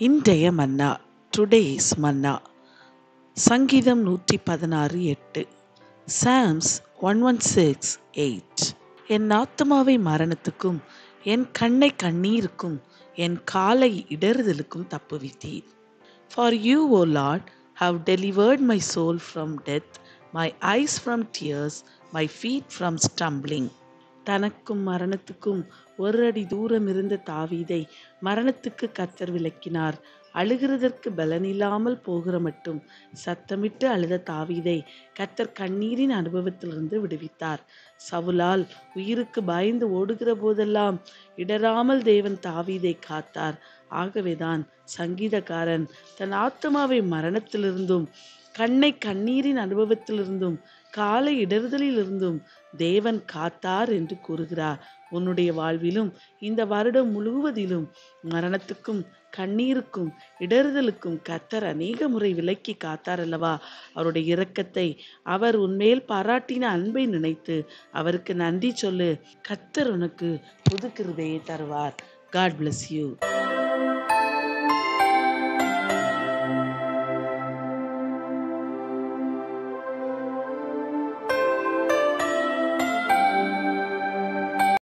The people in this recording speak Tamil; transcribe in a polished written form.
இன்றைய மன்னா, டுடேஸ் மன்னா. சங்கீதம் 116:8. சாம்ஸ் 116:8. என் ஆத்துமாவை மரணத்துக்கும் என் கண்ணை கண்ணீருக்கும் என் காலை இடறுதலுக்கும் தப்புவித்தீர். For you, O Lord, have delivered my soul from death, my eyes from tears, my feet from stumbling. தனக்கும் மரணத்துக்கும் ஒரு அடி தூரம் இருந்த தாவீதை மரணத்துக்கு கர்த்தர் விலக்கினார். அழுகிறதற்கு பலனில்லாமல் போகிற மட்டும் சத்தமிட்டு அழுத தாவீதை கர்த்தர் கண்ணீரின் அனுபவத்திலிருந்து விடுவித்தார். சவுலால் உயிருக்கு பயந்து ஓடுகிற போதெல்லாம் இடராமல் தேவன் தாவீதை காத்தார். ஆகவேதான் சங்கீதக்காரன் தன் ஆத்துமாவை மரணத்திலிருந்தும் கண்ணை கண்ணீரின் அனுபவத்திலிருந்தும் காலை இடறுதலிலிருந்தும் தேவன் காத்தார் என்று கூறுகிறார். உன்னுடைய வாழ்விலும் இந்த வருடம் முழுவதிலும் மரணத்துக்கும் கண்ணீருக்கும் இடறுதலுக்கும் கர்த்தர் அநேக முறை விலக்கி காத்தார் அல்லவா? அவருடைய இரக்கத்தை, அவர் உன்மேல் பாராட்டின அன்பை நினைத்து அவருக்கு நன்றி சொல்லு. கர்த்தர் உனக்கு புது கிருபையை தருவார். God bless you.